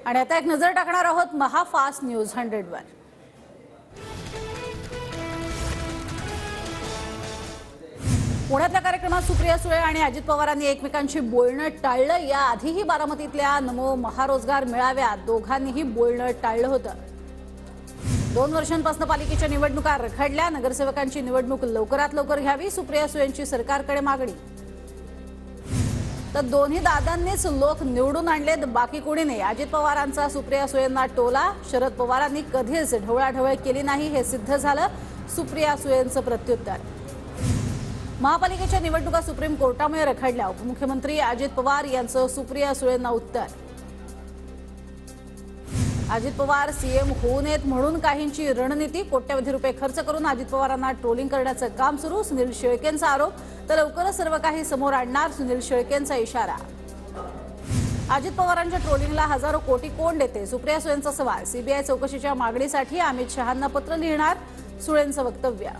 आणि आता एक नजर टाकणार आहोत महाफास्ट न्यूज 100 वर। पुण्यातल्या कार्यक्रमात सुप्रिया सुळे आणि अजित पवारांनी एकमेकांशी बोलणं टाळलं। याआधीही बारामतीतल्या नमो महारोजगार मेळाव्यात दोघांनीही बोलणं टाळलं होतं। 2 वर्षांपासून पालिकेच्या निवडणुका रखडल्या। नगरसेवकांची निवडणूक लवकरात लवकर घ्यावी, सुप्रिया सुळेंची सरकारकडे मागणी। तर दोन्ही दादांनीच लोक निवडून आणलेत, बाकी कोणी नाही। अजित पवारांचा सुप्रिया सुळेंना टोला। शरद पवारांनी कधीच ढवळाढवळ केली नाही हे सिद्ध झालं, सुप्रिया सुळेंचं प्रत्युत्तर। महापालिकेच्या निवडणुका सुप्रीम कोर्टामुळे रखडल्या। उपमुख्यमंत्री अजित पवार यांचं सुप्रिया सुळेंना उत्तर। अजित पवार सीएम होऊ नयेत म्हणून काहींची रणनीती। कोट्यवधी रुपये खर्च करून अजित पवारांना ट्रोलिंग करण्याचं काम सुरू। सुनील शेळकेंचा आरोप, तर लवकरच सर्व काही समोर आणणार, सुनील शेळकेंचा इशारा। अजित पवारांच्या ट्रोलिंगला हजारो कोटी कोण देते, सुप्रिया सुळेंचा सवाल। सीबीआय चौकशीच्या मागणीसाठी अमित शहांना पत्र लिहिणार, सुळेंचं वक्तव्य।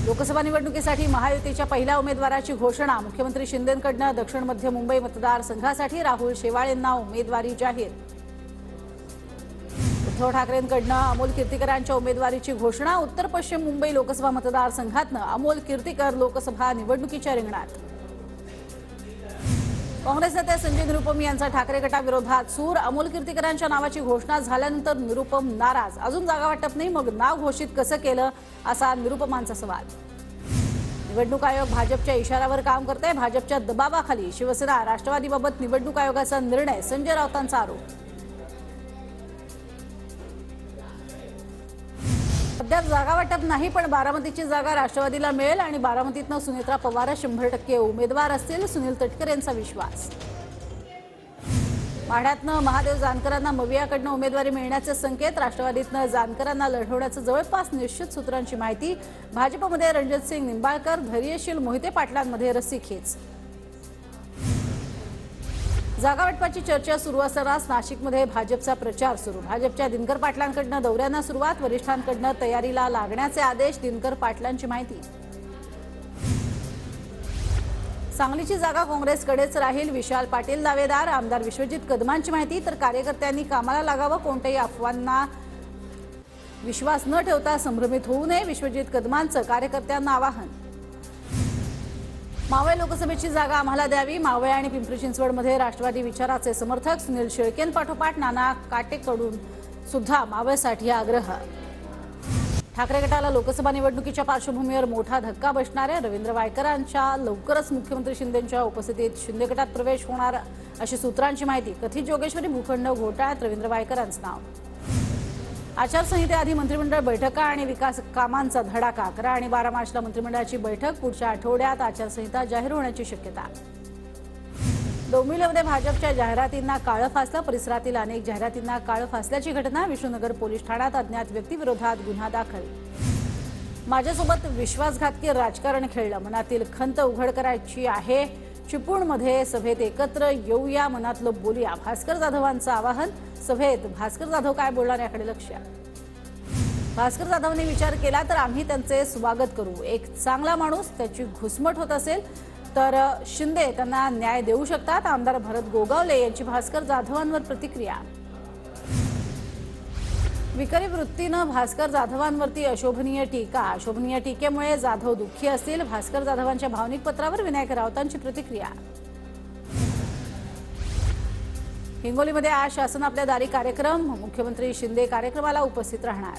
लोकसभा निवडणुकीसाठी महायुतीच्या पहिल्या उमेदवाराची घोषणा। मुख्यमंत्री शिंदेंकडून दक्षिण मध्य मुंबई मतदारसंघासाठी राहुल शेवाळेंना उमेदवारी जाहीर। उद्धव ठाकरेंकडून अमोल कीर्तिकरांच्या उमेदवारीची घोषणा। उत्तर पश्चिम मुंबई लोकसभा मतदारसंघातून अमोल कीर्तिकर लोकसभा निवडणुकीच्या रिंगणात। काँग्रेस नेते संजय निरुपम यांचा ठाकरे गटाविरोधात सूर। अमोल कीर्तिकरांच्या नावाची घोषणा झाल्यानंतर निरुपम नाराज। अजून जागा वाटप नाही, मग नाव घोषित कसं केलं, असा निरुपमांचा सवाल। निवडणूक आयोग भाजपच्या इशाऱ्यावर काम करते। भाजपच्या दबावाखाली शिवसेना राष्ट्रवादीबाबत निवडणूक आयोगाचा निर्णय, संजय राऊतांचा आरोप। अद्याप जागा वाटप नाही, पण बारामतीची जागा राष्ट्रवादीला मिळेल आणि बारामतीतनं सुनेत्रा पवार 100% उमेदवार असतील, सुनील तटकरे यांचा विश्वास। माढ्यातनं महादेव जानकरांना मवियाकडनं उमेदवारी मिळण्याचे संकेत। राष्ट्रवादीतनं जानकरांना लढवण्याचं जवळपास निश्चित सूत्रांची माहिती। भाजपमध्ये रणजितसिंग निंबाळकर, धैर्यशील मोहिते पाटलांमध्ये रस्सीखेच। जागा वाटपाची चर्चा सुरू असतानाच नाशिकमध्ये भाजपचा प्रचार सुरू। भाजपच्या दिनकर पाटलांकडून दौऱ्यांना सुरुवात। वरिष्ठांकडून तयारीला लागण्याचे आदेश, दिनकर पाटलांची माहिती। सांगलीची जागा काँग्रेसकडेच राहील, विशाल पाटील दावेदार। आमदार विश्वजित कदमांची माहिती, तर कार्यकर्त्यांनी कामाला लागावं, कोणत्याही अफवांना विश्वास न ठेवता संभ्रमित होऊ नये, विश्वजित कदमांचं कार्यकर्त्यांना आवाहन। मावळ लोकसभेची जागा आम्हाला द्यावी, मावळ आणि पिंपरी चिंचवडमध्ये राष्ट्रवादी विचाराचे समर्थक। सुनील शेळकेंपाठोपाठ नाना काटेकडून सुद्धा मावळसाठी आग्रह। ठाकरे गटाला लोकसभा निवडणुकीच्या पार्श्वभूमीवर मोठा धक्का बसणार आहे। रवींद्र वायकरांच्या लवकरच मुख्यमंत्री शिंदेंच्या उपस्थितीत शिंदे गटात प्रवेश होणार, अशी सूत्रांची माहिती। कथित जोगेश्वरी भूखंड घोटाळ्यात रवींद्र वायकरांचं नाव। आचारसंहितेआधी मंत्रिमंडळ बैठका आणि विकास कामांचा धडाका। 11 आणि 12 मार्चला मंत्रिमंडळाची बैठक। पुढच्या आठवड्यात आचारसंहिता जाहीर होण्याची शक्यता। डोंबिवलीमध्ये भाजपच्या जाहिरातींना काळं फासलं। परिसरातील अनेक जाहिरातींना काळं फासल्याची घटना। विष्णुनगर पोलीस ठाण्यात अज्ञात व्यक्तीविरोधात गुन्हा दाखल। माझ्यासोबत विश्वासघातकी राजकारण खेळलं, मनातील खंत उघड करायची आहे। चिपळूणमध्ये सभेत एकत्र येऊया, मनातलं बोलूया, भास्कर जाधवांचं आवाहन। सभेत भास्कर जाधव काय बोलणार याकडे लक्ष। भास्कर जाधवने विचार केला तर आम्ही त्यांचे स्वागत करू। एक चांगला माणूस, त्याची घुसमट होत असेल तर शिंदे त्यांना न्याय देऊ शकतात। आमदार भरत गोगावले यांची भास्कर जाधवांवर प्रतिक्रिया। विकारी वृत्तीनं भास्कर जाधवांवरती अशोभनीय टीका। अशोभनीय टीकेमुळे जाधव दुःखी असतील, भास्कर जाधवांच्या भावनिक पत्रावर विनायक राऊतांची प्रतिक्रिया। हिंगोलीमध्ये आज शासन आपल्या दारी कार्यक्रम। मुख्यमंत्री शिंदे कार्यक्रमाला उपस्थित राहणार।